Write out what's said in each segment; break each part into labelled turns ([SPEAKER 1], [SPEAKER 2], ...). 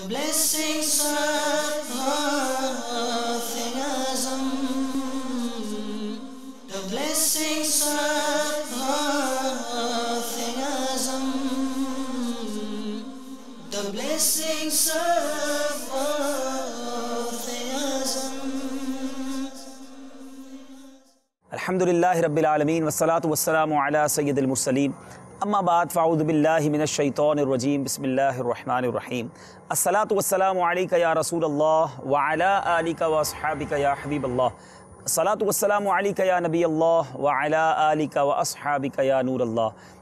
[SPEAKER 1] blessings of Ghaus-e-Azam, the blessings of Ghaus-e-Azam, the blessings of Ghaus-e-Azam.
[SPEAKER 2] Alhamdulillahi Rabbil Alameen wassalatu wassalamu ala sayyidil mursaleen amma ba'd fa'udhu billahi minash shaitanir rajim bismillahir rahmanir rahim assalatu wassalamu alayka ya Rasulallah wa ala alika wa ashabika ya Habiballah assalatu wassalamu alayka ya Nabiyallah wa ala alika wa ashabika ya Nurallah.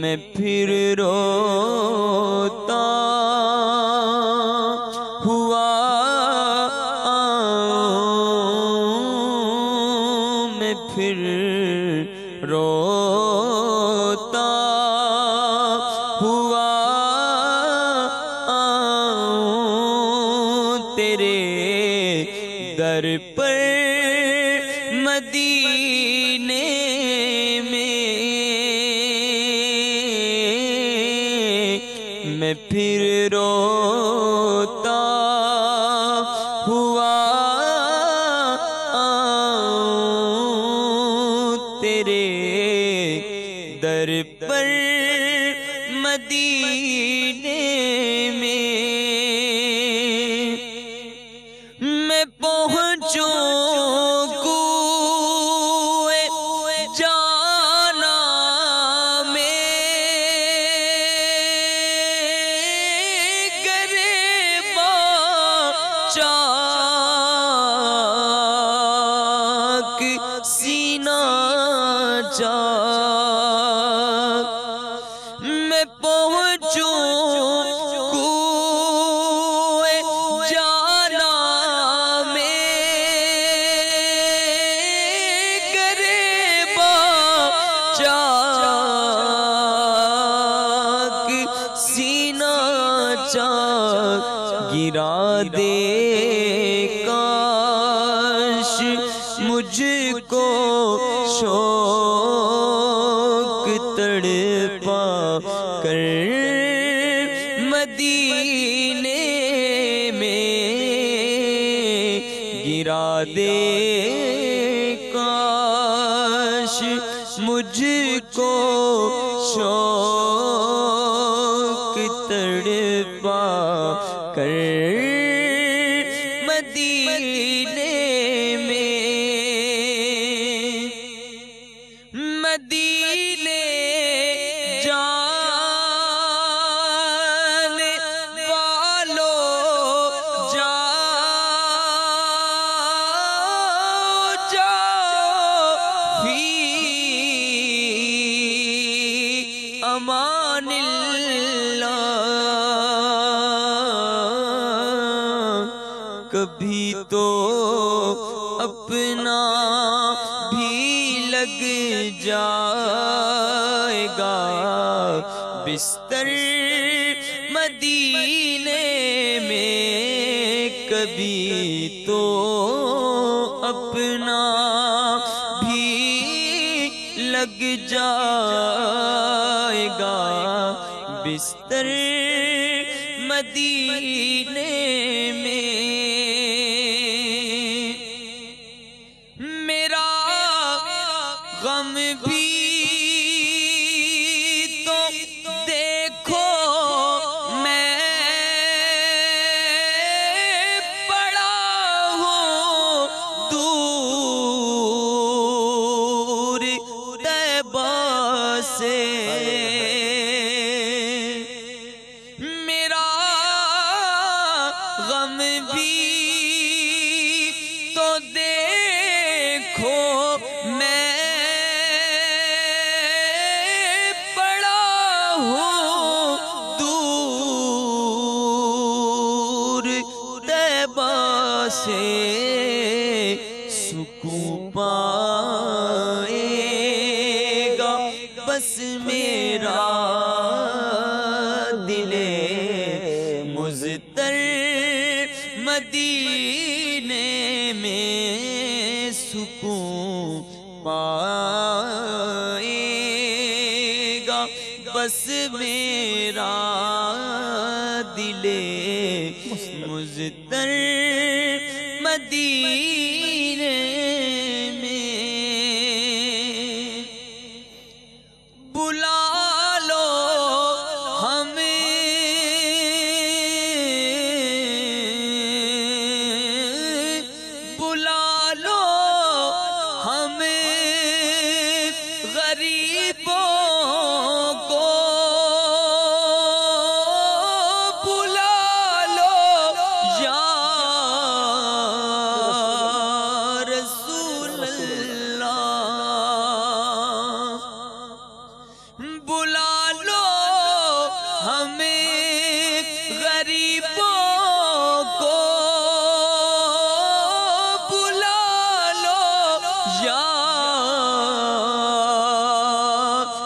[SPEAKER 3] میں پھر روتا ہوا آؤں، میں پھر روتا ہوا آؤں تیرے در پر مدینے میں پھر روتا ہوا آؤں تیرے در پر مدینے میں پہنچوں سینہ چاک میں پہنچوں کوئے جانا میں گریباں چاک سینہ چاک گرا دے کاش مجھ کو شوق تڑپا کر مدینے میں گرا دے کاش مجھ کو شوق تڑپا کر مدینے مدینے جانے والوں جاؤ فی امان اللہ، کبھی تو اپنا بھی لگ جائے گا بستر مدینے میں، کبھی تو اپنا بھی لگ جائے گا بستر مدینے میں۔ میرا غم بھی تو دیکھو میں پڑا ہوں دور طیبہ سے، میرا غم بھی تو دیکھو میں سے سکون پائے گا بس میرا دل مضطر مدینے میں، سکون پائے گا بس میرا دل مضطر مدینے میں۔ بلا لو ہمیں بلا لو ہمیں غریبوں کو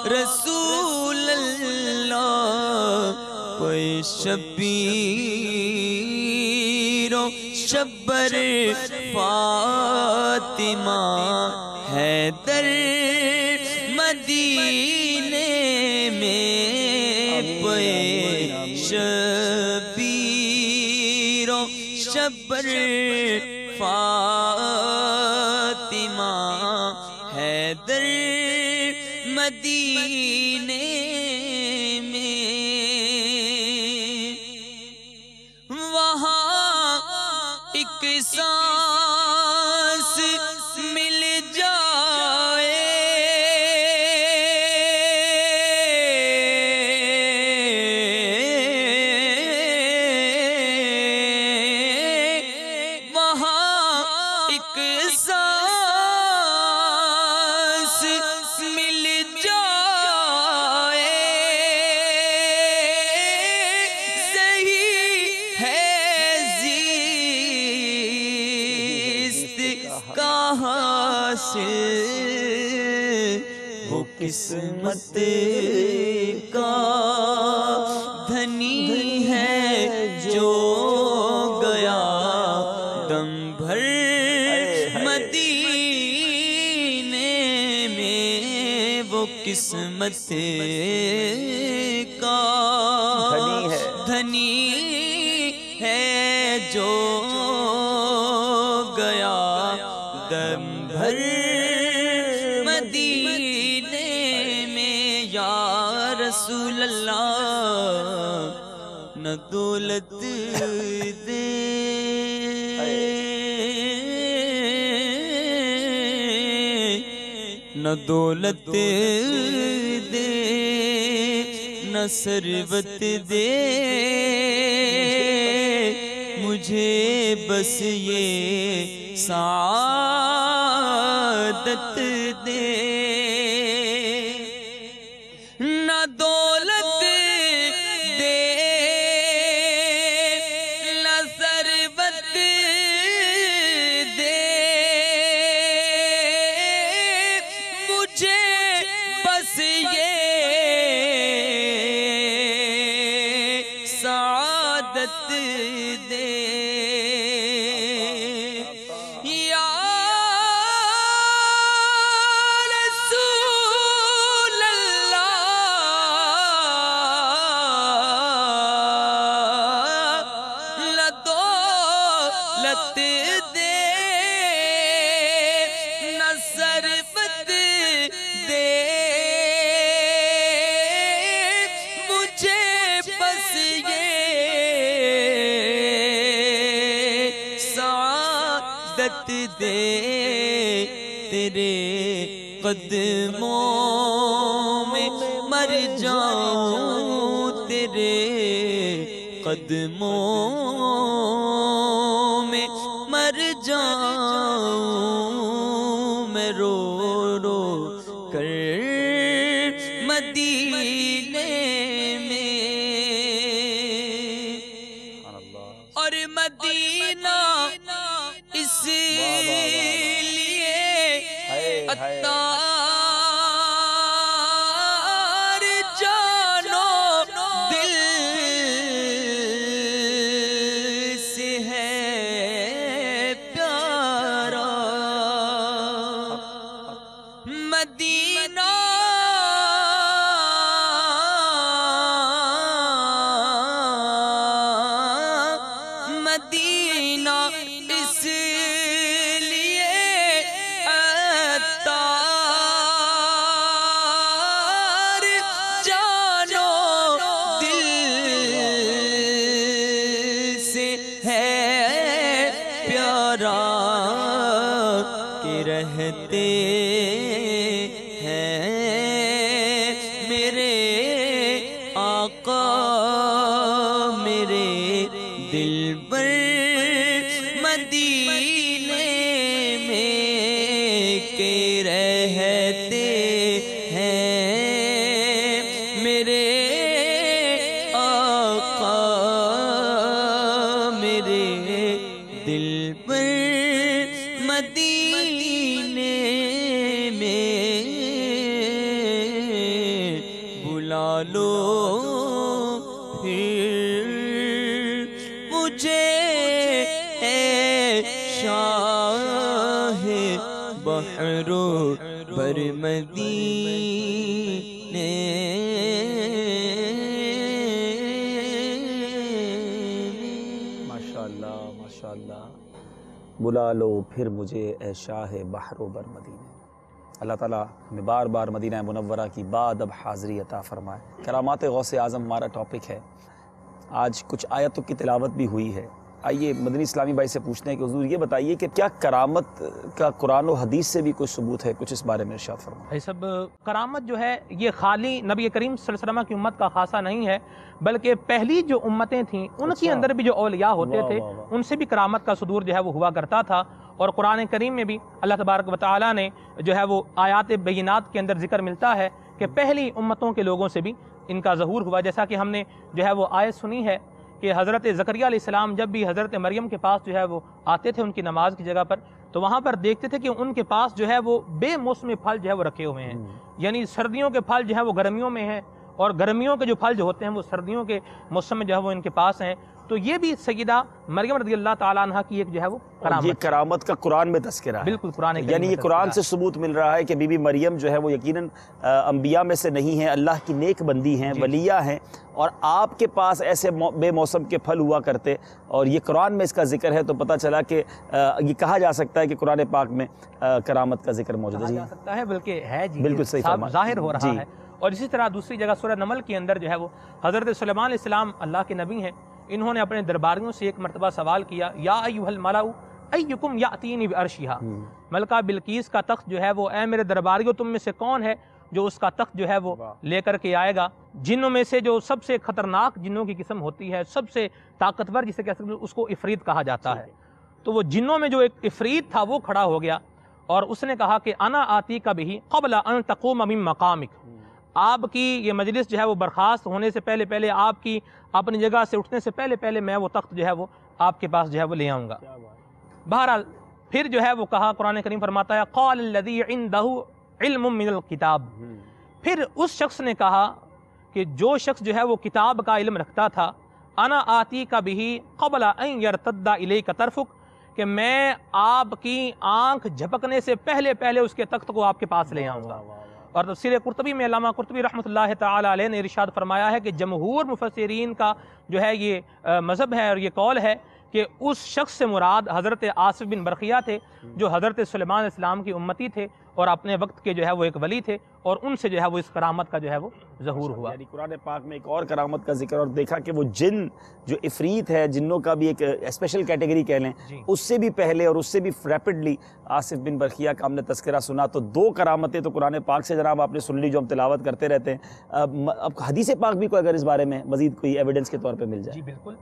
[SPEAKER 3] رسول اللہ کوئی شبیر و شبر فاطمہ حیدر مدینے میں کوئی شبیر و شبر فاطمہ حیدر مدینے میں وہاں ایک سانس مل جائے وہ قسمت کا دھنی ہے جو گیا دم بھر مدینے میں وہ قسمت کا دھنی ہے جو گیا دم بھر مدینے میں یا رسول اللہ نہ دولت دے نہ دولت دے نہ ثروت دے مجھے بس یہ سعادت دے نہ دولت دے نہ ثروت دے مجھے بس یہ سعادت دے دے تیرے قدموں میں مر جاؤں تیرے قدموں میں مر جاؤں میں رو رو کر مدینے میں اور مدینہ اس لیے عطار جانو دل سے ہے پیارا مدینہ مدینہ اس رہتے ہیں میرے آقا میرے دل پر مدینے میں کے رہتے ہیں میرے آقا میرے دل پر مدینے میں
[SPEAKER 4] لو پھر مجھے اے شاہ بحر و بر مدینے
[SPEAKER 2] ماشاءاللہ ماشاءاللہ، بلا لو پھر مجھے اے شاہ بحر و بر مدینے۔ اللہ تعالیٰ ہمیں بار بار مدینہ منورہ کی بادب حاضری عطا فرمائے۔ کرامات غوث اعظم ہمارا ٹاپک ہے۔ آج کچھ آیتوں کی تلاوت بھی ہوئی ہے۔ آئیے مدنی اسلامی بھائی سے پوچھتے ہیں کہ حضور یہ بتائیے کہ کیا کرامت کا قرآن و حدیث سے بھی کوئی ثبوت ہے؟ کچھ اس بارے میں ارشاد فرمائیں۔
[SPEAKER 5] بھائی صاحب، کرامت جو ہے یہ خالی نبی کریم صلی اللہ علیہ وسلم کی امت کا خاصہ نہیں ہے، بلکہ پہلی جو امتیں تھیں ان کے اندر بھی جو اولیاء ہوتے تھے ان سے بھی کرامت کا صدور جو ہے وہ ہوا کرتا تھا۔ اور قرآن کریم میں بھی اللہ تبارک و تعالیٰ نے جو ہے وہ آیات بینات کے اندر ذکر ملتا ہے کہ پہلی امتوں کے لوگوں سے بھی ان کا ظہور ہوا، جیسا کہ ہم نے جو ہے وہ آیت سنی ہے کہ حضرت زکریا علیہ السلام جب بھی حضرت مریم کے پاس جو ہے وہ آتے تھے ان کی نماز کی جگہ پر، تو وہاں پر دیکھتے تھے کہ ان کے پاس جو ہے وہ بے موسمی پھل جو ہے وہ رکھے ہوئے ہیں، یعنی سردیوں کے پھل جو ہے وہ گرمیوں میں ہیں اور گرمیوں کے جو پھل جو ہوتے ہیں وہ سردیوں کے موسم میں جو ہے وہ ان کے پاس ہیں۔ تو یہ بھی سیدہ مریم رضی اللہ تعالیٰ عنہ کی ایک جو ہے وہ کرامت،
[SPEAKER 2] یہ کرامت کا قرآن میں تذکرہ ہے۔
[SPEAKER 5] بالکل قرآن کریم
[SPEAKER 2] یعنی
[SPEAKER 5] میں
[SPEAKER 2] یہ قرآن سے ثبوت مل رہا ہے کہ بی بی مریم جو ہے وہ یقیناً انبیاء میں سے نہیں ہیں، اللہ کی نیک بندی ہیں، ولیہ ہیں، اور آپ کے پاس ایسے بے موسم کے پھل ہوا کرتے، اور یہ قرآن میں اس کا ذکر ہے، تو پتہ چلا کہ یہ کہا جا سکتا ہے کہ قرآن پاک میں کرامت کا ذکر موجود ہے۔
[SPEAKER 5] کہا جا سکتا ہے، بلکہ ہے جی،
[SPEAKER 2] بالکل صحیح فرمایا،
[SPEAKER 5] ظاہر ہو رہا ہے۔ اور اسی طرح دوسری جگہ سورہ نمل کے اندر جو ہے وہ حضرت سلیمان علیہ السلام اللہ کے نبی ہیں، انہوں نے اپنے درباریوں سے ایک مرتبہ سوال کیا، یا ایھا الملأ ایکم یاتینی بعرشھا، ملکہ بلقیس کا تخت جو ہے وہ، اے میرے درباریوں تم میں سے کون ہے جو اس کا تخت جو ہے وہ لے کر کے آئے گا؟ جنوں میں سے جو سب سے خطرناک جنوں کی قسم ہوتی ہے، سب سے طاقتور جسے کہہ سکتے ہیں، اس کو عفریت کہا جاتا ہے۔ تو وہ جنوں میں جو ایک عفریت تھا وہ کھڑا ہو گیا اور اس نے کہا کہ انا آتیک بہ قبل ان تقوم من مقامک، آپ کی یہ مجلس جو ہے وہ برخاست ہونے سے پہلے پہلے، آپ کی اپنی جگہ سے اٹھنے سے پہلے پہلے میں وہ تخت جو ہے وہ آپ کے پاس جو ہے وہ لے آؤں گا۔ بہرحال پھر جو ہے وہ کہا، قرآن کریم فرماتا ہے قال الذی عندہ علم من الکتاب، پھر اس شخص نے کہا کہ جو شخص جو ہے وہ کتاب کا علم رکھتا تھا، انا آتیک بہ قبل ان یرتد الیک طرفک، کہ میں آپ کی آنکھ جھپکنے سے پہلے پہلے اس کے تخت کو آپ کے پاس لے آؤں گا۔ اور تفسیر قرطبی میں علامہ قرطبی رحمۃ اللہ تعالی علیہ نے ارشاد فرمایا ہے کہ جمہور مفسرین کا جو ہے یہ مذہب ہے اور یہ قول ہے کہ اس شخص سے مراد حضرت آصف بن برقیہ تھے، جو حضرت سلیمان علیہ السلام کی امتی تھے اور اپنے وقت کے جو ہے وہ ایک ولی تھے، اور ان سے جو ہے وہ اس کرامت کا جو ہے وہ ظہور ہوا۔
[SPEAKER 2] یعنی قرآن پاک میں ایک اور کرامت کا ذکر، اور دیکھا کہ وہ جن جو عفریت ہے، جنوں کا بھی ایک اسپیشل کیٹیگری کہہ لیں، اس سے بھی پہلے اور اس سے بھی ریپڈلی آصف بن برقیہ کا ہم نے تذکرہ سنا۔ تو دو کرامتیں تو قرآن پاک سے جناب آپ نے سن لی جو ہم تلاوت کرتے رہتے ہیں۔ اب حدیث پاک بھی کوئی اگر اس بارے میں مزید کوئی ایویڈنس کے طور پہ مل جائے؟
[SPEAKER 5] جی بالکل،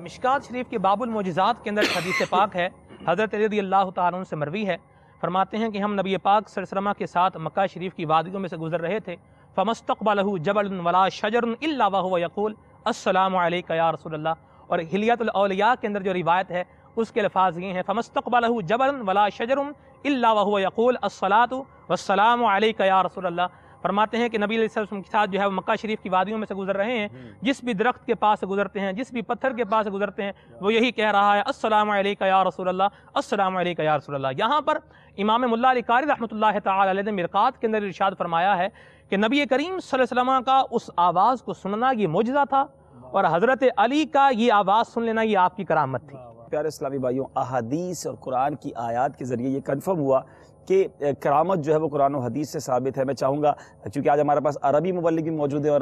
[SPEAKER 5] مشکات شریف کے باب المعجزات کے اندر حدیث پاک ہے، حضرت علی رضی اللہ تعالیٰ عنہ سے مروی ہے، فرماتے ہیں کہ ہم نبی پاک صلی اللہ علیہ وسلم کے ساتھ مکہ شریف کی وادیوں میں سے گزر رہے تھے، فمستقبلہ جبل ولا شجر الا وهو یقول السلام علیک یا رسول اللہ۔ اور حلیت الاولیاء کے اندر جو روایت ہے اس کے الفاظ یہ ہیں، فمستقبلہ جبل ولا شجر الا وهو یقول الصلاۃ والسلام علیک یا رسول اللہ۔ فرماتے ہیں کہ نبی علیہ السلام کے ساتھ جو ہے وہ مکہ شریف کی وادیوں میں سے گزر رہے ہیں، جس بھی درخت کے پاس سے گزرتے ہیں، جس بھی پتھر کے پاس سے گزرتے ہیں، وہ یہی کہہ رہا ہے السلام علیک یا رسول اللہ، السلام علیک یا رسول اللہ۔ یہاں پر امام ملا علی قاری رحمۃ اللہ تعالی علیہ نے مرقات کے اندر ارشاد فرمایا ہے کہ نبی کریم صلی اللہ علیہ وسلم کا اس آواز کو سننا یہ معجزہ تھا، اور حضرت علی کا یہ آواز سن لینا یہ آپ کی کرامت تھی۔
[SPEAKER 2] پیارے اسلامی بھائیوں، احادیث اور قرآن کی آیات کے ذریعے یہ کنفرم ہوا کہ کرامت جو ہے وہ قرآن و حدیث سے ثابت ہے۔ میں چاہوں گا، چونکہ آج ہمارے پاس عربی مبلغ بھی موجود ہے، اور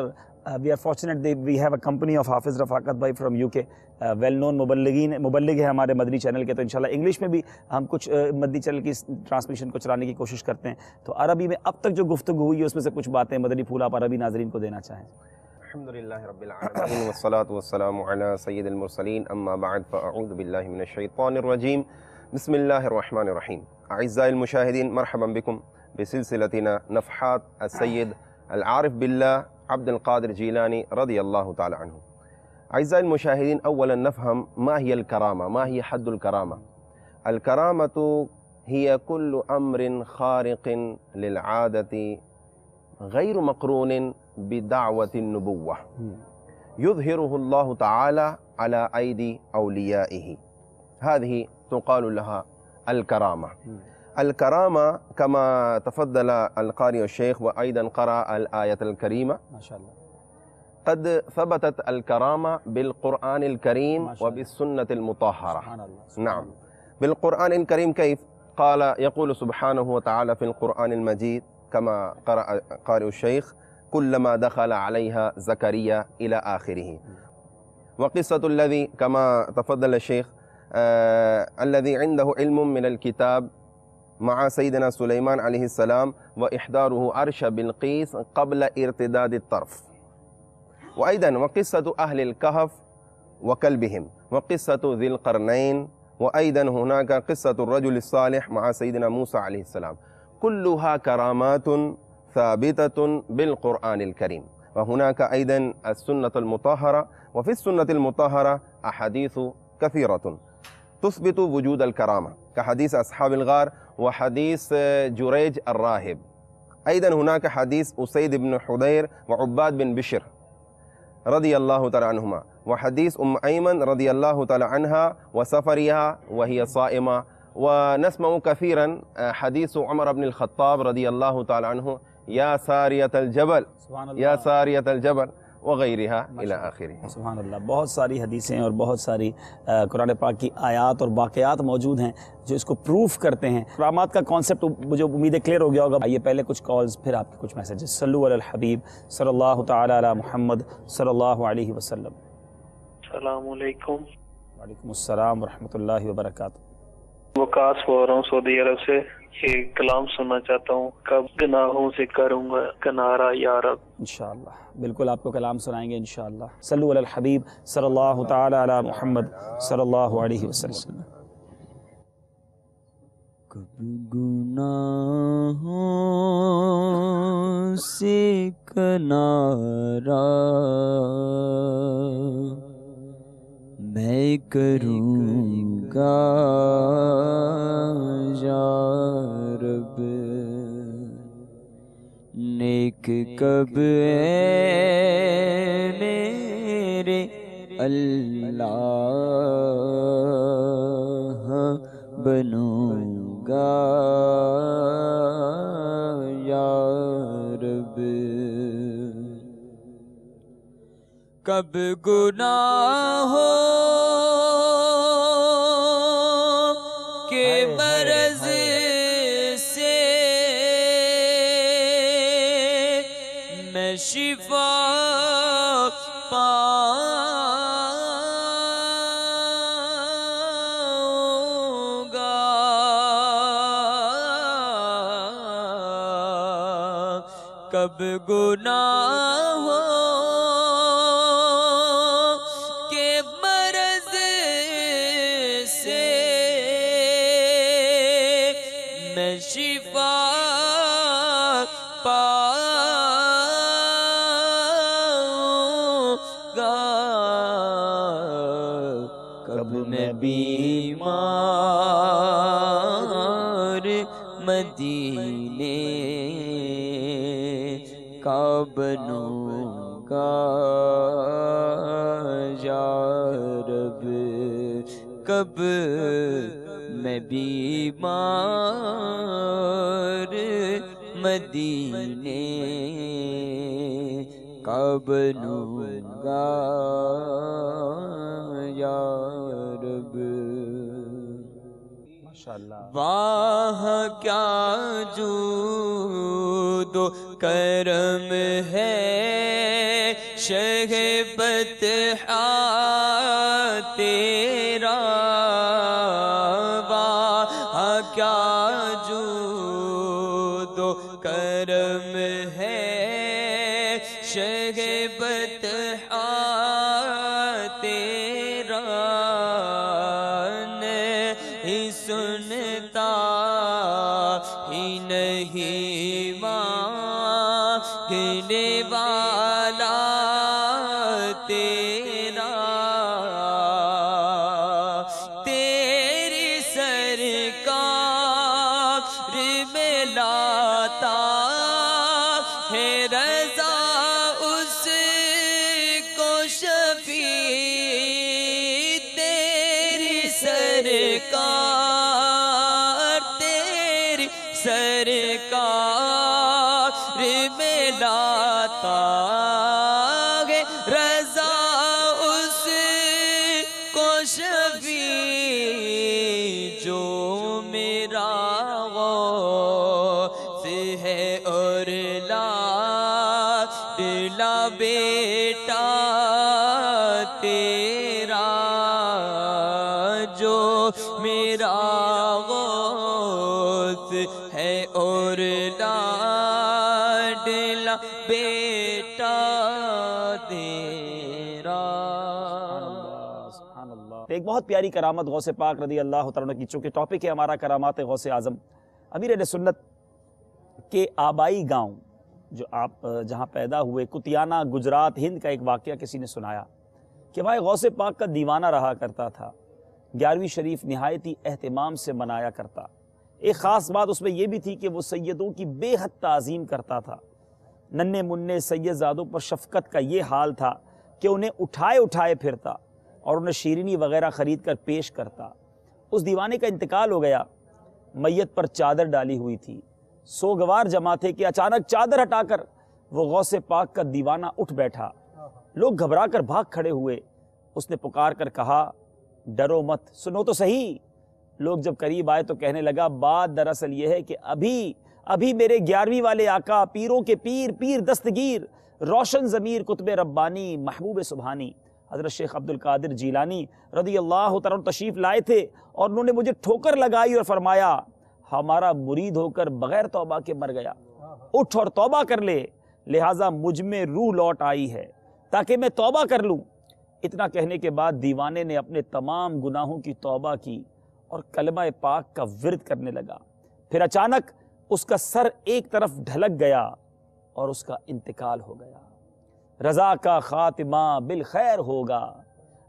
[SPEAKER 2] we are fortunate we have a company of Hafiz Rifaqat بھائی from U K, well known مبلغ ہیں ہمارے مدنی چینل کے، تو انشاءاللہ انگلش میں بھی ہم کچھ مدنی چینل کی ٹرانسمیشن کو چلانے کی کوشش کرتے ہیں۔ تو عربی میں اب تک جو گفتگو ہوئی ہے اس میں سے کچھ باتیں مدنی پھول آپ عربی ناظرین کو دینا چاہیں۔
[SPEAKER 6] الحمدللہ رب العالمین والصلاة والسلام علی سید المرسلین، اما بعد فاعوذ باللہ من الشیطان الرجیم، بسم اللہ الرحمن الرحیم۔ اعزائي المشاهدين، مرحبا بكم بسلسلتنا نفحات السيد العارف بالله عبد القادر جيلاني رضي الله تعالى عنه. اعزائي المشاهدين، اولا نفهم ما هي الكرامة، ما هي حد الكرامة. الكرامة هي كل امر خارق للعادة غير مقرون بدعوة النبوة يظهره الله تعالى على أيدي أوليائه. هذه تقال لها الكرامة. الكرامة كما تفضل القارئ الشيخ وأيضا قرأ الآية الكريمة،
[SPEAKER 2] ما شاء الله،
[SPEAKER 6] قد ثبتت الكرامة بالقرآن الكريم وبالسنة المطهرة.
[SPEAKER 2] سبحان الله.
[SPEAKER 6] نعم، بالقرآن الكريم كيف؟ قال يقول سبحانه وتعالى في القرآن المجيد كما قرأ قارئ الشيخ: كلما دخل عليها زكريا إلى آخره. وقصة الذي كما تفضل الشيخ الذي عنده علم من الكتاب مع سيدنا سليمان عليه السلام وإحضاره عرش بلقيس قبل ارتداد الطرف. وأيضا وقصة أهل الكهف وكلبهم، وقصة ذي القرنين، وأيضا هناك قصة الرجل الصالح مع سيدنا موسى عليه السلام. كلها كرامات ثابتة بالقرآن الكريم. وهناك أيضا السنة المطهرة، وفي السنة المطهرة أحاديث كثيرة تثبت وجود الكرامة، كحديث أصحاب الغار وحديث جريج الراهب. أيضا هناك حديث أسيد بن حضير وعباد بن بشر رضي الله تعالى عنهما، وحديث أيمن رضي الله تعالى عنها وسفرها وهي صائمة. ونسمع كثيرا حديث عمر بن الخطاب رضي الله تعالى عنه: يا سارية الجبل، يا سارية الجبل، وغیرها الى آخره.
[SPEAKER 2] سبحان اللہ. بہت ساری حدیثیں اور بہت ساری قرآن پاک کی آیات اور واقعات موجود ہیں جو اس کو پروف کرتے ہیں. کرامات کا کانسیپٹ مجھے امید ہے کلیئر ہو گیا ہوگا. آئیے پہلے کچھ کالز پھر آپ کے کچھ میسیجز. صلو علی الحبیب صلی اللہ تعالی علی محمد صلی اللہ علیہ وسلم.
[SPEAKER 7] السلام علیکم.
[SPEAKER 2] وعلیکم السلام ورحمۃ اللہ وبرکاتہ.
[SPEAKER 7] وقاص بول رہا ہوں سعودی عرب سے. یہ کلام سننا چاہتا ہوں. کب گناہوں سے کروں گا کنارہ یا رب.
[SPEAKER 2] انشاءاللہ بالکل آپ کو کلام سنائیں گے انشاءاللہ. صلو علی الحبیب صلی اللہ تعالی علی محمد صلی اللہ علیہ وسلم.
[SPEAKER 4] کب گناہوں سے کنارہ میں کروں گا یا رب. نیک کب اے میرے اللہ بنوں گا یا رب. کب گناہوں کے مرض سے میں شفا پاؤں گا. کب گناہوں کے مرض سے میں شفا پاؤں گا. کب میں بیمار مدینے کا بنوں گا یا رب. کب میں بیمار مدینے کا بنوں گا یا رب. واہ کیا جود و کرم ہے شہ بطحا تیرا. واہ کیا جود و کرم ہے شہ بطحا تیرا. نہیں سنتا ہی نہیں مانگنے والا تیرا. تیری سرکار میں لاتا ہے لاتا ہے رضا اس کو شفیع جو میرا غوث ہے اور لاڈلا بیٹا تیرا جو میرا غوث ہے اور لاڈلا بیٹا تیرا۔
[SPEAKER 2] سبحان اللہ۔ ایک بہت پیاری کرامت غوث پاک رضی اللہ تعالیٰ کی، چونکہ ٹاپک ہے ہمارا کرامات غوث اعظم، امیر اہل سنت کے آبائی گاؤں جو آپ جہاں پیدا ہوئے، کتیانہ گجرات ہند کا ایک واقعہ کسی نے سنایا کہ وہاں غوث پاک کا دیوانہ رہا کرتا تھا، 11ویں شریف نہایت ہی اہتمام سے منایا کرتا۔ ایک خاص بات اس میں یہ بھی تھی کہ وہ سیدوں کی بے حد تعظیم کرتا تھا۔ ننھے منھے سید زادوں پر شفقت کا یہ حال تھا کہ انہیں اٹھائے پھرتا اور انہیں شیرینی وغیرہ خرید کر پیش کرتا۔ اس دیوانے کا انتقال ہو گیا، میت پر چادر ڈالی ہوئی تھی، سوگوار جمع تھے کہ اچانک چادر ہٹا کر وہ غوث پاک کا دیوانہ اٹھ بیٹھا۔ لوگ گھبرا کر بھاگ کھڑے ہوئے۔ اس نے پکار کر کہا، ڈرو مت، سنو تو صحیح۔ لوگ جب قریب آئے تو کہنے لگا، بات دراصل یہ ہے کہ ابھی میرے 11ویں والے آقا، پیروں کے پیر دستگیر، روشن ضمیر قطب ربانی، محبوب سبحانی حضرت شیخ عبد القادر جیلانی رضی اللہ تعالیٰ تشریف لائے تھے، اور انہوں نے مجھے ٹھوکر لگائی اور فرمایا، ہمارا مرید ہو کر بغیر توبہ کے مر گیا، اٹھ اور توبہ کر لے، لہٰذا مجھ میں روح لوٹ آئی ہے تاکہ میں توبہ کر لوں۔ اتنا کہنے کے بعد دیوانے نے اپنے تمام گناہوں کی توبہ کی اور کلمہ پاک کا ورد کرنے لگا۔ پھر اچانک اس کا سر ایک طرف ڈھلک گیا اور اس کا انتقال ہو گیا۔ رضا کا خاتمہ بالخیر ہوگا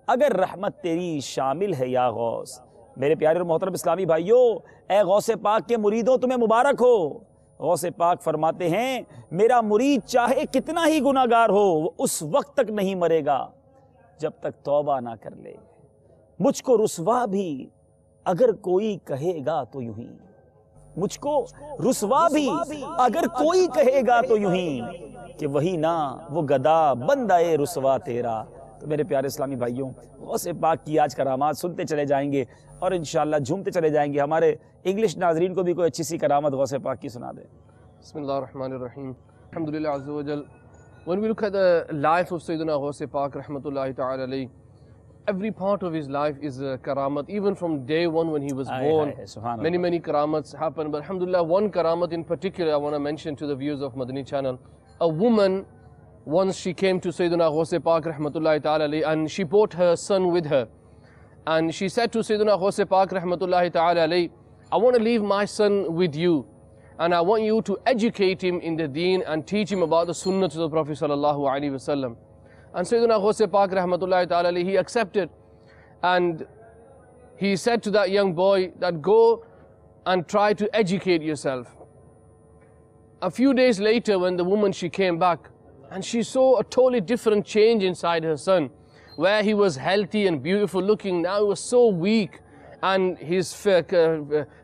[SPEAKER 2] اگر رحمت تیری شامل ہے یا غوث۔ میرے پیارے اور محترم اسلامی بھائیوں، اے غوث پاک کے مریدوں، تمہیں مبارک ہو۔ غوث پاک فرماتے ہیں، میرا مرید چاہے کتنا ہی گناہگار ہو، وہ اس وقت تک نہیں مرے گا جب تک توبہ نہ کر لے۔ مجھ کو رسوا بھی اگر کوئی کہے گا تو یوں ہی، مجھ کو رسوا بھی اگر کوئی کہے گا تو یوں ہی، کہ وہی نہ وہ گدا بندہ رسوا تیرا۔ تو میرے پیارے اسلامی بھائیوں، غوث پاک کی آج کرامات سنتے چلے جائیں گے اور انشاءاللہ جھومتے چلے جائیں گے۔ ہمارے انگلش ناظرین کو بھی کوئی اچھی سی کرامت غوث پاک کی سنا دیں۔
[SPEAKER 8] بسم اللہ الرحمن الرحیم، الحمدللہ عز و جل۔ When we look at the life of Sayyidina Ghaus Pak rahmatullahi ta'ala alayhi, every part of his life is a karamat. Even from day one when he was born, many karamats happen. But alhamdulillah, one karamat in particular I want to mention to the viewers of Madani channel. A woman, once she came to Sayyidina Ghaus Pak rahmatullahi ta'ala alayhi, and she brought her son with her. And she said to Sayyidina Ghaus Pak rahmatullahi ta'ala alayhi, I want to leave my son with you, and I want you to educate him in the deen and teach him about the sunnah of the Prophet sallallahu alaihi wasallam. And Sayyidina Ghaus Pak rahmatullahi ta'ala alayhi, he accepted, and he said to that young boy that go and try to educate yourself. A few days later, when the woman, she came back and she saw a totally different change inside her son, where he was healthy and beautiful looking, now he was so weak, and his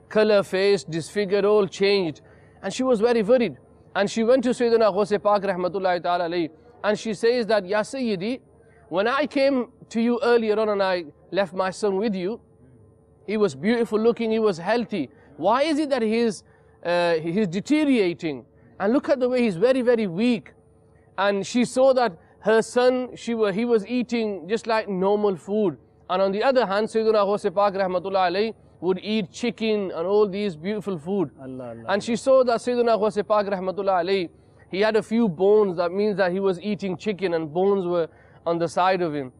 [SPEAKER 8] color, face, disfigured, all changed. And she was very worried. And she went to Sayyidina Ghaus Pak rahmatullahi ta'ala alayhi, and she says that, Ya Sayyidi, when I came to you earlier on and I left my son with you, he was beautiful looking, he was healthy. Why is it that he's deteriorating? And look at the way he's very, very weak. And she saw that her son, he was eating just like normal food. And on the other hand, Sayyidina Ghaus Pak rahmatullahi alayhi would eat chicken and all these beautiful food. And she saw that Sayyidina Ghaus Pak rahmatullahi alayhi, he had a few bones. That means that he was eating chicken and bones were on the side of him.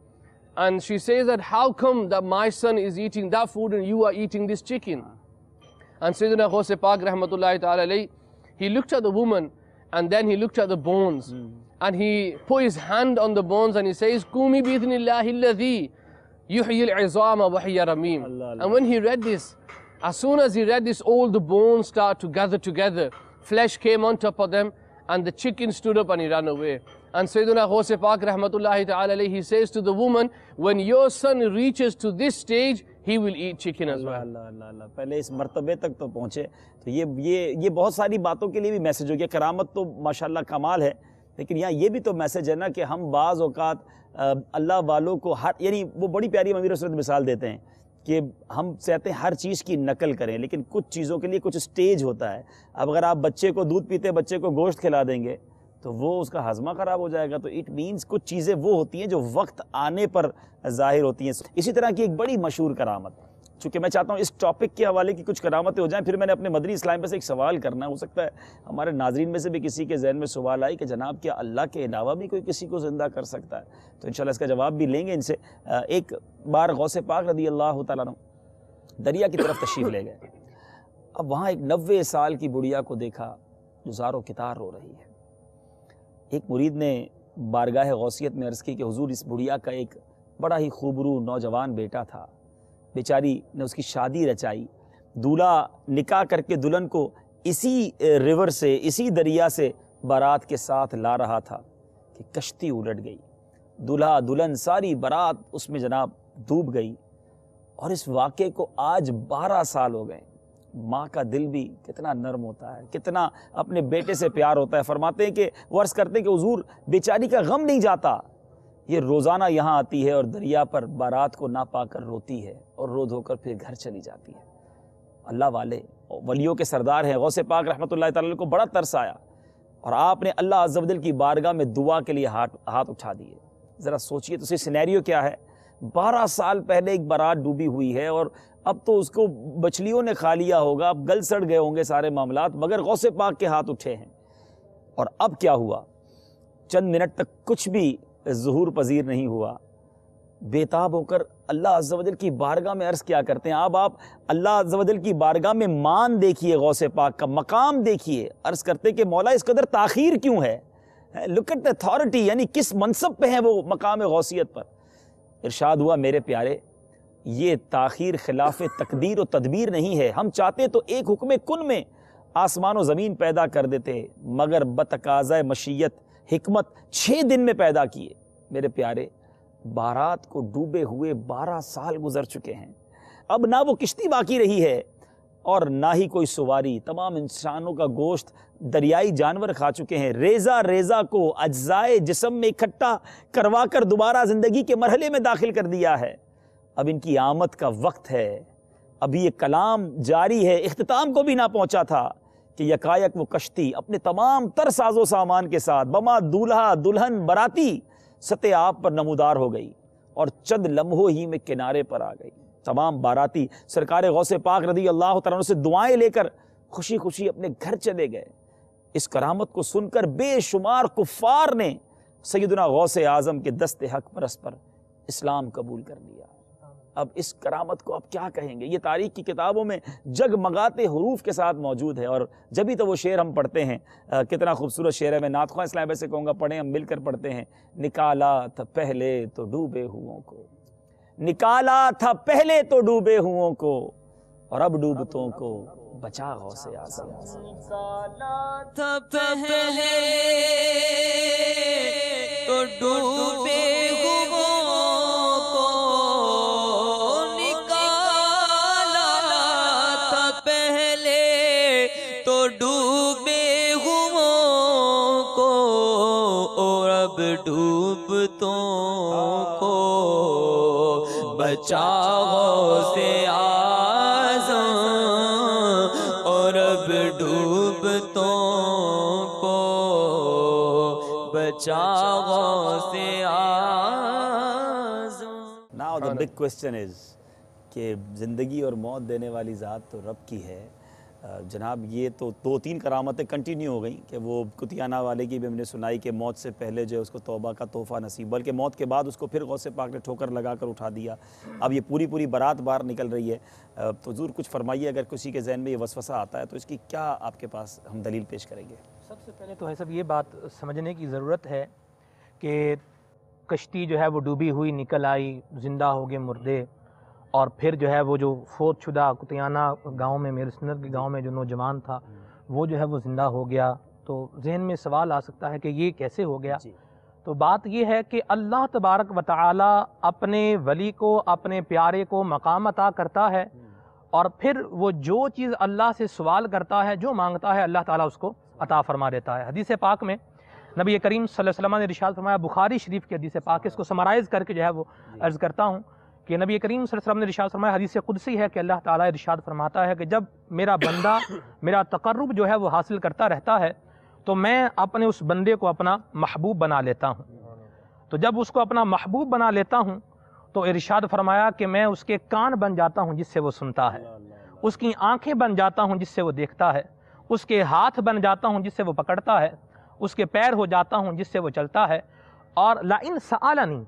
[SPEAKER 8] And she says that, how come that my son is eating that food and you are eating this chicken? And Sayyidina Ghaus Pak rahmatullahi ta'ala alayhi, he looked at the woman and then he looked at the bones. And he put his hand on the bones and he says, Qumi bi-idhnillahi alladhi yuhyi al-'izama wa hiya ramim. And when he read this, as soon as he read this, all the bones start to gather together. Flesh came on top of them, and the chicken stood up and he ran away. And Sayyidina Ghaus Pak rahmatullahi ta'ala alayhi, he says to the woman, when your son reaches to this stage, he will eat chicken as well.
[SPEAKER 2] اللہ اللہ اللہ، پہلے اس مرتبے تک تو پہنچے. تو یہ بہت ساری باتوں کے لیے بھی میسج ہو گیا. کرامت تو ماشاءاللہ کمال ہے، لیکن یہاں یہ بھی تو میسج ہے نا کہ ہم بعض اوقات اللہ والوں کو یعنی وہ بڑی پیاری امیر حضرت مثال دیتے ہیں کہ ہم چاہتے ہیں ہر چیز کی نقل کریں، لیکن کچھ چیزوں کے لیے کچھ سٹیج ہوتا ہے. اب اگر آپ بچے کو دودھ پیتے بچے کو گوشت کھلا دیں گے تو وہ اس کا ہضمہ خراب ہو جائے گا. تو اٹ مینس کچھ چیزیں وہ ہوتی ہیں جو وقت آنے پر ظاہر ہوتی ہیں. اسی طرح کی ایک بڑی مشہور کرامت، چونکہ میں چاہتا ہوں اس ٹاپک کے حوالے کی کچھ کرامتیں ہو جائیں، پھر میں نے اپنے مدنی اسلام پہ سے ایک سوال کرنا. ہو سکتا ہے ہمارے ناظرین میں سے بھی کسی کے ذہن میں سوال آئی کہ جناب کیا اللہ کے علاوہ بھی کوئی کسی کو زندہ کر سکتا ہے؟ تو انشاءاللہ اس کا جواب بھی لیں گے ان سے. ایک بار غوث پاک رضی اللہ تعالیٰ عنہ دریا کی طرف تشریف لے گئے. اب وہاں ایک 90 سال کی بڑھیا کو دیکھا جو زار و کتار ہو رہی ہے. ایک مرید نے بارگاہ غوثیت میں عرض کی کہ حضور اس بڑھیا کا ایک بڑا ہی خوبرو نوجوان بیٹا تھا، بیچاری نے اس کی شادی رچائی، دولہا نکاح کر کے دلہن کو اسی ریور سے اسی دریا سے بارات کے ساتھ لا رہا تھا کہ کشتی الٹ گئی، دولہا دلہن ساری بارات اس میں جناب ڈوب گئی. اور اس واقعے کو آج 12 سال ہو گئے. ماں کا دل بھی کتنا نرم ہوتا ہے، کتنا اپنے بیٹے سے پیار ہوتا ہے. فرماتے ہیں کہ وہ عرض کرتے ہیں کہ حضور بیچاری کا غم نہیں جاتا، یہ روزانہ یہاں آتی ہے اور دریا پر بارات کو نہ پا کر روتی ہے اور رو دھو کر پھر گھر چلی جاتی ہے. اللہ والے ولیوں کے سردار ہیں غوث پاک رحمۃ اللہ تعالی کو بڑا ترس آیا اور آپ نے اللہ عز و جل کی بارگاہ میں دعا کے لیے ہاتھ اٹھا دیے. ذرا سوچئے تو اس سینیریو کیا ہے. 12 سال پہلے ایک بارات ڈوبی ہوئی ہے اور اب تو اس کو مچھلیوں نے کھا لیا ہوگا، اب گل سڑ گئے ہوں گے سارے معاملات، مگر غوث پاک کے ہاتھ اٹھے ہیں. اور اب کیا ہوا؟ چند منٹ تک کچھ بھی ظہور پذیر نہیں ہوا. بےتاب ہو کر اللہ عز و جل کی بارگاہ میں عرض کیا کرتے ہیں. اب آپ اللہ عز و جل کی بارگاہ میں مان دیکھیے، غوث پاک کا مقام دیکھیے. عرض کرتے کہ مولا اس قدر تاخیر کیوں ہے؟ لک ایٹ دی اتھارٹی، یعنی کس منصب پہ ہیں وہ مقام غوثیت پر. ارشاد ہوا میرے پیارے یہ تاخیر خلاف تقدیر و تدبیر نہیں ہے. ہم چاہتے تو ایک حکم کن میں آسمان و زمین پیدا کر دیتے، مگر بتقاضۂ مشیت حکمت 6 دن میں پیدا کیے. میرے پیارے بارات کو ڈوبے ہوئے 12 سال گزر چکے ہیں. اب نہ وہ کشتی باقی رہی ہے اور نہ ہی کوئی سواری. تمام انسانوں کا گوشت دریائی جانور کھا چکے ہیں. ریزہ ریزہ کو اجزائے جسم میں اکٹھا کروا کر دوبارہ زندگی کے مرحلے میں داخل کر دیا ہے. اب ان کی آمد کا وقت ہے. ابھی یہ کلام جاری ہے، اختتام کو بھی نہ پہنچا تھا کہ یکایک وہ کشتی اپنے تمام تر ساز و سامان کے ساتھ بما دولہا دلہن براتی سطح آب پر نمودار ہو گئی اور چند لمحوں ہی میں کنارے پر آ گئی. تمام باراتی سرکار غوث پاک رضی اللہ تعالیٰ عنہ سے دعائیں لے کر خوشی خوشی اپنے گھر چلے گئے. اس کرامت کو سن کر بے شمار کفار نے سیدنا غوث اعظم کے دست حق پرست پر اسلام قبول کر لیا. اب اس کرامت کو آپ کیا کہیں گے؟ یہ تاریخ کی کتابوں میں جگمگاتے حروف کے ساتھ موجود ہے اور جبھی تو وہ شعر ہم پڑھتے ہیں. کتنا خوبصورت شعر ہے. میں نعت خواہ اسلام سے کہوں گا پڑھیں، ہم مل کر پڑھتے ہیں. نکالا تھا پہلے تو ڈوبے ہوئوں کو، نکالا تھا پہلے تو ڈوبے ہوئوں کو، اور اب ڈوبتوں کو بچا غوث اعظم.
[SPEAKER 4] نکالا تھا پہلے تو ڈوبے ڈوبتوں کو بچا غوث اعظم، اور اب ڈوبتوں کو بچا غوث اعظم.
[SPEAKER 2] Now the big question is کہ زندگی اور موت دینے والی ذات تو رب کی ہے. جناب یہ تو 2-3 کرامتیں کنٹینیو ہو گئیں کہ وہ کتیانہ والے کی بھی ہم نے سنائی کہ موت سے پہلے جو ہے اس کو توبہ کا تحفہ نصیب، بلکہ موت کے بعد اس کو پھر غوث پاک نے ٹھوکر لگا کر اٹھا دیا. اب یہ پوری بارات باہر نکل رہی ہے. تو حضور کچھ فرمائیے، اگر کسی کے ذہن میں یہ وسوسہ آتا ہے تو اس کی کیا آپ کے پاس ہم دلیل پیش کریں گے؟
[SPEAKER 5] سب سے پہلے تو ہے سب یہ بات سمجھنے کی ضرورت ہے کہ کشتی جو ہے وہ ڈوبی ہوئی نکل آئی، زندہ ہو گئے مردے، اور پھر جو ہے وہ جو فوت شدہ کتیانہ گاؤں میں، میرے سنت کے گاؤں میں جو نوجوان تھا وہ جو ہے وہ زندہ ہو گیا. تو ذہن میں سوال آ سکتا ہے کہ یہ کیسے ہو گیا؟ تو بات یہ ہے کہ اللہ تبارک و تعالی اپنے ولی کو، اپنے پیارے کو مقام عطا کرتا ہے، اور پھر وہ جو چیز اللہ سے سوال کرتا ہے، جو مانگتا ہے، اللہ تعالیٰ اس کو عطا فرما دیتا ہے۔ حدیث پاک میں نبی کریم صلی اللہ علیہ وسلم نے ارشاد فرمایا، بخاری شریف کی حدیث پاک، اس کو سمرائز کر کے جو ہے وہ عرض کرتا ہوں کہ نبی کریم صلی اللہ علیہ وسلم نے ارشاد فرمایا، حدیث قدسی ہے کہ اللہ تعالیٰ ارشاد فرماتا ہے کہ جب میرا بندہ میرا تقرب جو ہے وہ حاصل کرتا رہتا ہے تو میں اپنے اس بندے کو اپنا محبوب بنا لیتا ہوں۔ تو جب اس کو اپنا محبوب بنا لیتا ہوں تو ارشاد فرمایا کہ میں اس کے کان بن جاتا ہوں جس سے وہ سنتا ہے، اس کی آنکھیں بن جاتا ہوں جس سے وہ دیکھتا ہے، اس کے ہاتھ بن جاتا ہوں جس سے وہ پکڑتا ہے، اس کے پیر ہو جاتا ہوں جس سے وہ چلتا ہے، اور لَإِن سَأَلَنِي،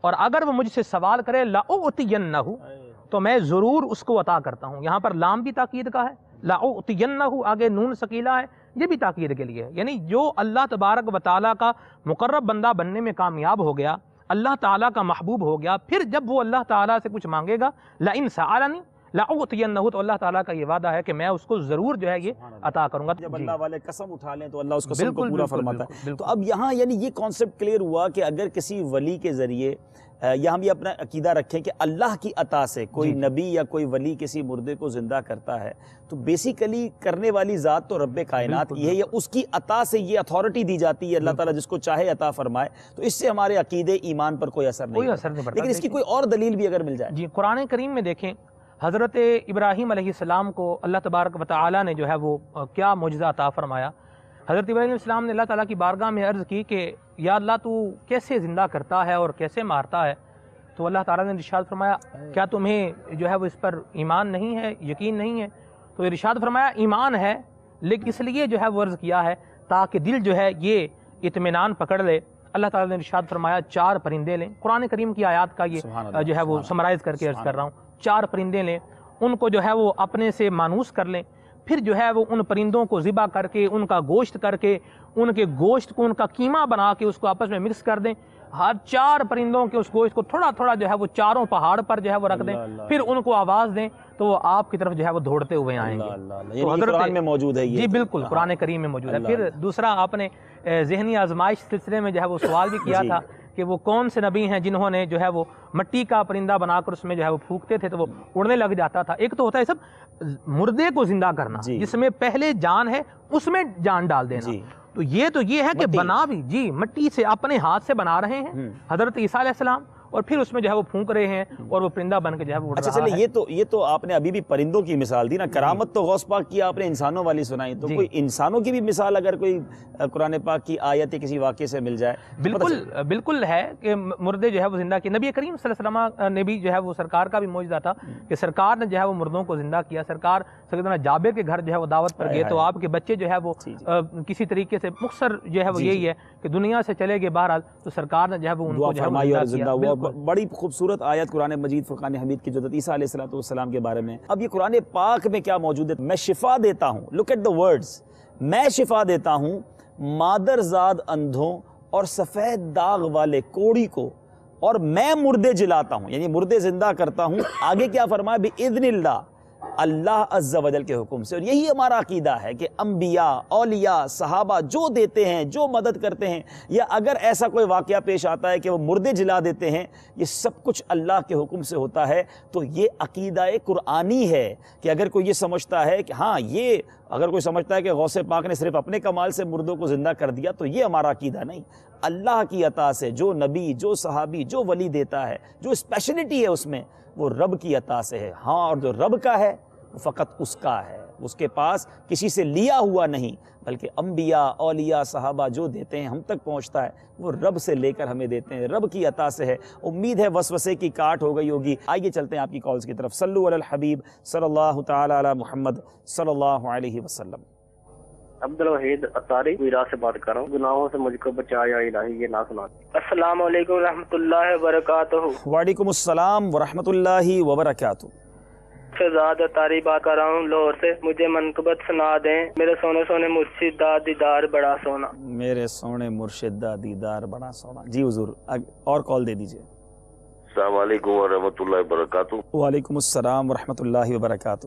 [SPEAKER 5] اور اگر وہ مجھ سے سوال کرے لَأُعْطِيَنَّهُ، تو میں ضرور اس کو عطا کرتا ہوں۔ یہاں پر لام بھی تاکید کا ہے، لَأُعْطِيَنَّهُ آگے نون ثقیلہ ہے، یہ بھی تاکید کے لیے ہے، یعنی جو اللہ تبارک و تعالیٰ کا مقرب بندہ بننے میں کامیاب ہو گیا، اللہ تعالیٰ کا محبوب ہو گیا، پھر جب وہ اللہ تعالیٰ سے کچھ مانگے گا، لَإِن سَأَلَنِي لَأُعْطِيَنَّهُ، تو اللہ تعالیٰ کا یہ وعدہ ہے کہ میں اس کو ضرور جو ہے یہ عطا کروں گا۔
[SPEAKER 2] جب اللہ والے قسم اٹھا لیں تو اللہ اس قسم کو پورا فرماتا ہے۔ تو اب یہاں یعنی یہ کانسیپٹ کلیئر ہوا کہ اگر کسی ولی کے ذریعے یہاں بھی اپنا عقیدہ رکھیں کہ اللہ کی عطا سے کوئی نبی یا کوئی ولی کسی مردے کو زندہ کرتا ہے تو بیسیکلی کرنے والی ذات تو رب کائنات کی ہے، یا اس کی عطا سے یہ اتھارٹی دی جاتی ہے، اللہ تعالیٰ جس کو چاہے عطا فرمائے، تو اس سے ہمارے عقیدے ایمان پر کوئی اثر نہیں پڑتا۔ لیکن اس کی کوئی اور دلیل بھی اگر مل جائے۔
[SPEAKER 5] جی، قرآن کریم میں دیکھیں حضرت ابراہیم علیہ السلام کو اللہ تبارک و تعالیٰ نے جو ہے وہ کیا معجزہ عطا فرمایا۔ حضرت ابراہیم علیہ السلام نے اللہ تعالیٰ کی بارگاہ میں عرض کی کہ یا اللہ تو کیسے زندہ کرتا ہے اور کیسے مارتا ہے؟ تو اللہ تعالیٰ نے ارشاد فرمایا کیا تمہیں جو ہے وہ اس پر ایمان نہیں ہے، یقین نہیں ہے؟ تو ارشاد فرمایا ایمان ہے، لیکن اس لیے جو ہے وہ عرض کیا ہے تاکہ دل جو ہے یہ اطمینان پکڑ لے۔ اللہ تعالیٰ نے ارشاد فرمایا 4 پرندے لیں، قرآن کریم کی آیات کا یہ جو ہے وہ سمرائز کر کے عرض کر رہا ہوں، 4 پرندے لیں، ان کو جو ہے وہ اپنے سے مانوس کر لیں، پھر جو ہے وہ ان پرندوں کو ذبح کر کے ان کا گوشت کر کے ان کے گوشت کو ان کا قیمہ بنا کے اس کو آپس میں مکس کر دیں، ہر 4 پرندوں کے اس گوشت کو تھوڑا تھوڑا جو ہے وہ چاروں پہاڑ پر جو ہے وہ رکھ دیں، پھر ان کو آواز دیں تو وہ آپ کی طرف جو ہے وہ دوڑتے ہوئے آئیں گے۔
[SPEAKER 2] تو قرآن میں موجود ہے یہ؟
[SPEAKER 5] جی بالکل، قرآن کریم میں موجود ہے۔ پھر دوسرا آپ نے ذہنی آزمائش سلسلے میں جو ہے وہ سوال بھی کیا تھا کہ وہ کون سے نبی ہیں جنہوں نے جو ہے وہ مٹی کا پرندہ بنا کر اس میں جو ہے وہ پھونکتے تھے تو وہ اڑنے لگ جاتا تھا۔ ایک تو ہوتا ہے سب مردے کو زندہ کرنا، جس میں پہلے جان ہے اس میں جان ڈال دینا، تو یہ ہے کہ بنا بھی جی مٹی سے اپنے ہاتھ سے بنا رہے ہیں حضرت عیسیٰ علیہ السلام، اور پھر اس میں جو ہے وہ پھونک رہے ہیں اور وہ پرندہ بن کے جو ہے وہ اڑ رہا ہے۔
[SPEAKER 2] اچھا چلے، یہ تو آپ نے ابھی بھی پرندوں کی مثال دی نا، کرامت تو غوث پاک کی آپ نے انسانوں والی سنائی، تو کوئی انسانوں کی بھی مثال اگر کوئی قرآن پاک کی آیت کسی واقعے سے مل جائے؟
[SPEAKER 5] بالکل ہے کہ مردے جو ہے وہ زندہ کیا۔ نبی کریم صلی اللہ علیہ وسلم نے بھی جو ہے وہ سرکار کا بھی معجزہ تھا کہ سرکار نے جو ہے وہ مردوں کو زندہ کیا۔ سرکار سیدنا جابر کے گھر جو ہے وہ دعوت پر گئے تو آپ کے بچے جو ہے وہ کسی طریقے سے مختصر جو ہے وہ یہی ہے کہ دنیا سے چلے گئے بہرحال، تو سرکار نے جو ہے وہ ان کو جو ہے وہ زندہ کیا۔
[SPEAKER 2] بڑی خوبصورت آیت قرآن مجید فرقان حمید کی جو عیسیٰ علیہ السلام کے بارے میں۔ اب یہ قرآن پاک میں کیا موجود ہے؟ میں شفا دیتا ہوں، لک ایٹ دا ورڈز، میں شفا دیتا ہوں مادرزاد اندھوں اور سفید داغ والے کوڑی کو، اور میں مردے جلاتا ہوں، یعنی مردے زندہ کرتا ہوں۔ آگے کیا فرمایا؟ بِإِذْنِ اللَّهِ، اللہ عز و جل کے حکم سے۔ اور یہی ہمارا عقیدہ ہے کہ انبیاء، اولیاء، صحابہ جو دیتے ہیں، جو مدد کرتے ہیں، یا اگر ایسا کوئی واقعہ پیش آتا ہے کہ وہ مردے جلا دیتے ہیں، یہ سب کچھ اللہ کے حکم سے ہوتا ہے۔ تو یہ عقیدہ قرآنی ہے کہ اگر کوئی یہ سمجھتا ہے کہ ہاں یہ اگر کوئی سمجھتا ہے کہ غوث پاک نے صرف اپنے کمال سے مردوں کو زندہ کر دیا، تو یہ ہمارا عقیدہ نہیں۔ اللہ کی عطا سے جو نبی، جو صحابی، جو ولی دیتا ہے، جو اسپیشلٹی ہے اس میں، وہ رب کی عطا سے ہے۔ ہاں، اور جو رب کا ہے وہ فقط اس کا ہے، اس کے پاس کسی سے لیا ہوا نہیں، بلکہ انبیاء، اولیاء، صحابہ جو دیتے ہیں ہم تک پہنچتا ہے، وہ رب سے لے کر ہمیں دیتے ہیں، رب کی عطا سے ہے۔ امید ہے وسوسے کی کاٹ ہو گئی ہوگی۔ آئیے چلتے ہیں آپ کی کالز کی طرف۔ صلو علی الحبیب صلی اللہ تعالی علی محمد صلی اللہ علیہ وسلم۔
[SPEAKER 9] عبدالوحید اطاری ویرا سے بات کر رہا ہوں، گناہوں سے مجھ کو بچایا الہی، یہ نہ سنا۔ السلام علیکم ورحمۃ اللہ وبرکاتہ۔
[SPEAKER 2] وعلیکم السلام ورحمۃ اللہ وبرکاتہ۔
[SPEAKER 9] شہزاد اطاری بات کر رہا ہوں لاہور سے، مجھے منقبت سنا دیں، میرے سونے سونے مرشد دا دیدار بڑا سونا۔
[SPEAKER 2] میرے سونے مرشد دا دیدار بڑا سونا۔ جی حضور، اور کال دے دیجئے۔
[SPEAKER 10] السلام علیکم ورحمۃ اللہ وبرکاتہ۔
[SPEAKER 2] وعلیکم السلام ورحمۃ اللہ وبرکاتہ۔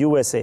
[SPEAKER 2] USA।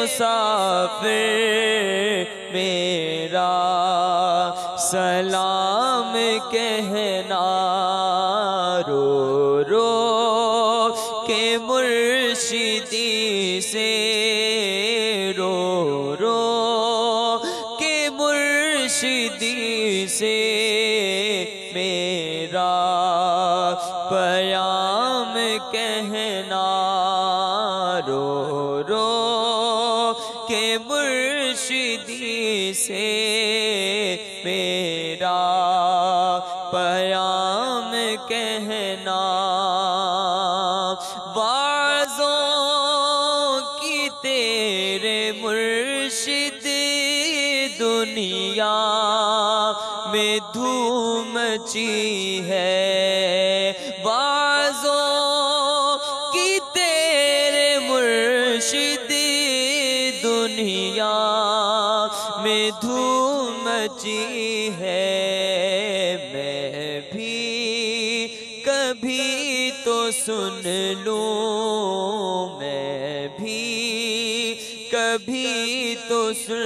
[SPEAKER 4] مسافر میرا سلام کہنا، رو رو کے مرشدی سے، رو رو کے مرشدی سے میرا پیام کہنا، رو رو کے مرشدی سے میرا پیام کہنا۔ بازوں کی تیرے مرشد دنیا میں دھوم مچی ہے، بازوں کی تیرے مرشد دنیا میں دھوم مچی ہے۔ میں بھی کبھی تو سن لوں، میں بھی کبھی تو سن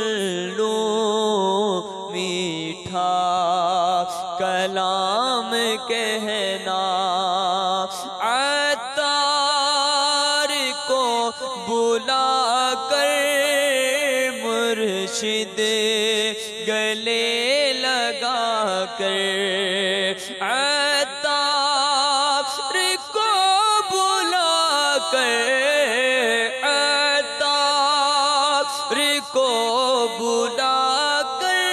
[SPEAKER 4] لوں میٹھا کلام کہنا۔ عطار کو بلا کر مرشد گلے لگا کر، عطار کو بلا کر، عطار کو بلا کر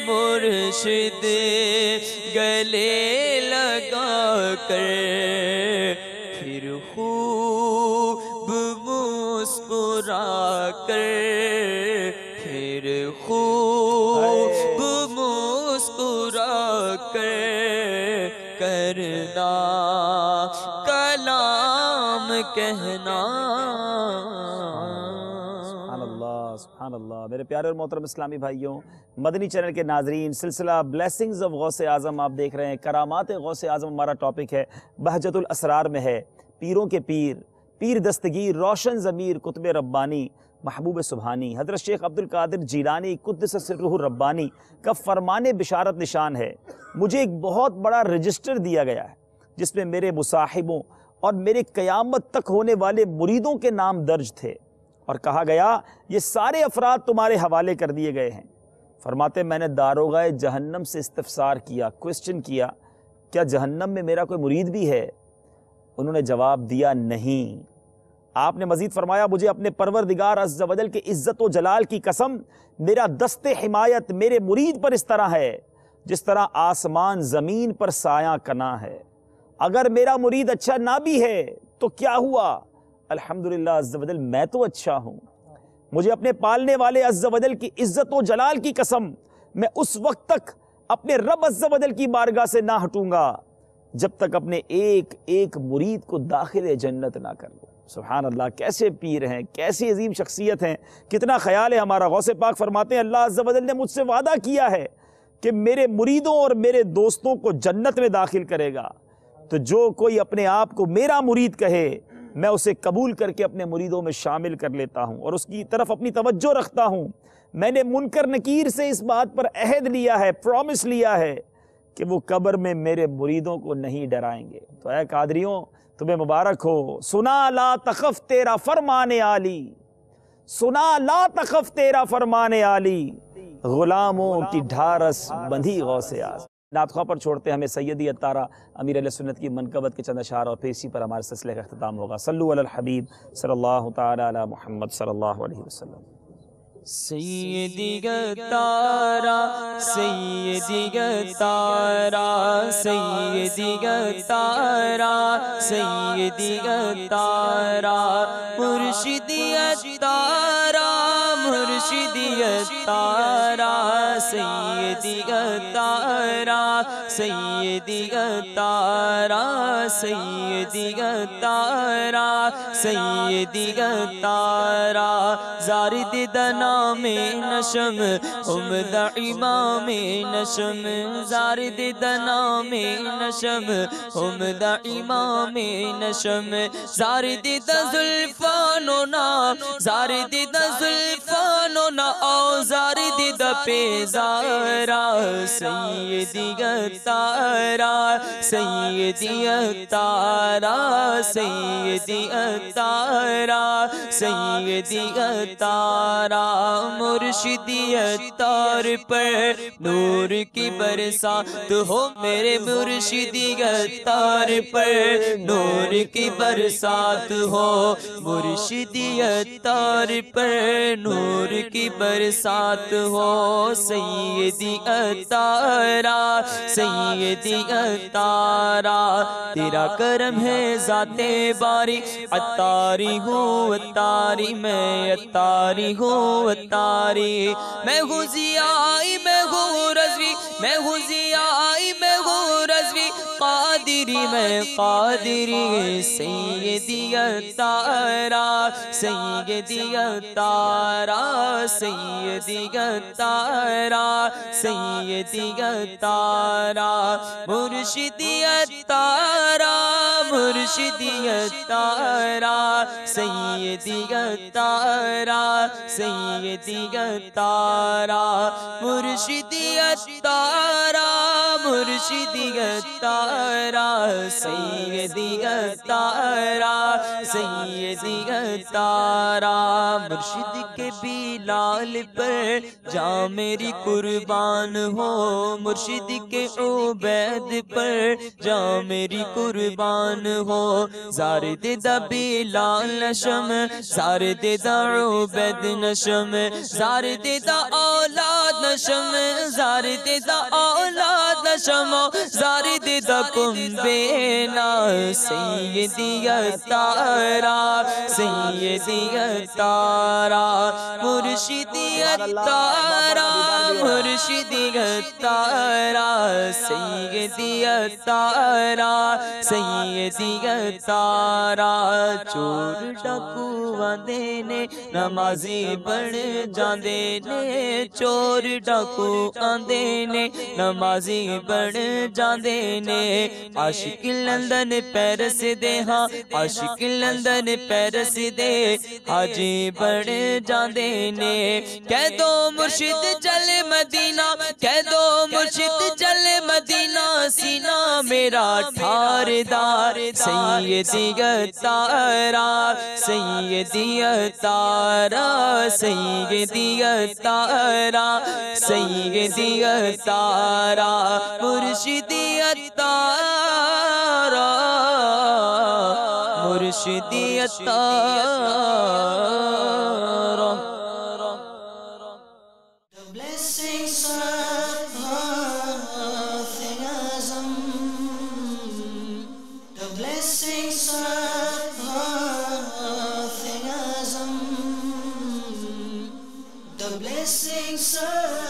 [SPEAKER 4] مرشد گلے لگا کر، پھر خوب مسکرا کر، پھر خوب مسکرا کر کرنا کلام کہنا۔
[SPEAKER 2] سبحان اللہ، سبحان اللہ۔ میرے پیارے اور محترم اسلامی بھائیوں، مدنی چینل کے ناظرین، سلسلہ بلیسنگز آف غوث اعظم آپ دیکھ رہے ہیں۔ کرامات غوث اعظم ہمارا ٹاپک ہے، بہجت الاسرار میں ہے۔ پیروں کے پیر، پیر دستگیر، روشن ضمیر، قطب ربانی، محبوب سبحانی، حضرت شیخ عبد القادر جیلانی قدس سرہ الربانی کا فرمان بشارت نشان ہے۔ مجھے ایک بہت بڑا رجسٹر دیا گیا ہے جس میں میرے مصاحبوں اور میرے قیامت تک ہونے والے مریدوں کے نام درج تھے، اور کہا گیا یہ سارے افراد تمہارے حوالے کر دیے گئے ہیں۔ فرماتے میں نے داروغہ جہنم سے استفسار کیا، کوئسچن کیا، کیا جہنم میں میرا کوئی مرید بھی ہے؟ انہوں نے جواب دیا نہیں۔ آپ نے مزید فرمایا مجھے اپنے پروردگار عز و جل کے عزت و جلال کی قسم، میرا دست حمایت میرے مرید پر اس طرح ہے جس طرح آسمان زمین پر سایہ کنا ہے۔ اگر میرا مرید اچھا نہ بھی ہے تو کیا ہوا، الحمدللہ عز و جل میں تو اچھا ہوں۔ مجھے اپنے پالنے والے عز و جل کی عزت و جلال کی قسم، میں اس وقت تک اپنے رب عز و جل کی بارگاہ سے نہ ہٹوں گا جب تک اپنے ایک ایک مرید کو داخل جنت نہ کر لوں۔ سبحان اللہ، کیسے پیر ہیں، کیسی عظیم شخصیت ہیں، کتنا خیال ہے ہمارا۔ غوث پاک فرماتے ہیں اللہ عز و جل نے مجھ سے وعدہ کیا ہے کہ میرے مریدوں اور میرے دوستوں کو جنت میں داخل کرے گا، تو جو کوئی اپنے آپ کو میرا مرید کہے میں اسے قبول کر کے اپنے مریدوں میں شامل کر لیتا ہوں اور اس کی طرف اپنی توجہ رکھتا ہوں۔ میں نے منکر نکیر سے اس بات پر عہد لیا ہے، پرومس لیا ہے کہ وہ قبر میں میرے مریدوں کو نہیں ڈرائیں گے۔ تو اے قادریوں تمہیں مبارک ہو، سنا لا تخف تیرا فرمان عالی، سنا لا تخف تیرا فرمان عالی، غلاموں کی ڈھارس بندھی غوث اعظم۔ نعت خواہ پر چھوڑتے ہیں ہمیں سیدی عطارہ امیر اہل سنت کی منقبت کے چند اشعار، اور پھر اسی پر ہمارے سلسلے کا اختتام ہوگا۔ صلو علی الحبیب صلی اللہ تعالی علی محمد صلی اللہ علیہ وسلم۔
[SPEAKER 4] سیدی عطارہ، سیدی عطارہ، سیدی عطارہ، سیدی عطارہ، مرشدی عطارہ، مرشدیت تارا سیدیت تارا سیدیت تارا سیدیت تارا سیدیت تارا زارد دنام نشم عمدہ امام نشم زارد دنام نشم عمدہ امام نشم زارد زلفانونا زارد زلفانونا او زارد پیزارا سیدیت تارا سیدیت تارا سیدیت تارا سیدیت تارا مرشدیت تار پر نور کی برسات ہو میرے مرشدیت تار پر نور کی برسات ہو مرشدیت تار پر نور کی برسات ہو سیدیت تارا سیدیت تارا تیرا کرم ہے ذات باری اتاری ہوں اتاری میں اتاری ہوں اتاری میں ہوں ضیائی میں ہوں رضوی میں ہوں ضیائی میں ہوں رضوی قادری میں قادری سیدیت تارا سیدیت تارا سیدیت تارا سیدیت تارا مرشدیت تارا مرشدیت تارا سیدیت تارا سیدیت تارا مرشدیت تارا مرشدیت تارا سیدیت تارا سیدیت تارا مرشد کے بلال پر جا میری قربان ہو مرشد کے عبید پر جا میری قربان ہو زارد دا بلال نشم زارد دا عبید نشم زارد دا اولاد نشم زارد دا اولاد نشم زارد دا کنبینا سیدیت تارا سیدیت تارا مرشدیت تارا مرشدیت تارا سیدیت تارا سیدیت تارا چور ڈاکو آندے نے نمازی بن جاندے نے چور ڈاکو آندے نے نمازی بن جاندے نے عاشق لندن پیرس دے ہاں عاشق لندن پیرس دے حاجی بن جاندے نے کہہ دو مرشد چل مدینہ کہہ دو مرشد چل مدینہ سینہ میرا ٹھاردار سیدیت تارا سیدیت تارا سیدیت تارا سیدیت تارا مرشدیت تارا مرشدیت تارا
[SPEAKER 1] The blessings of Azam, the blessings of Azam, the blessings of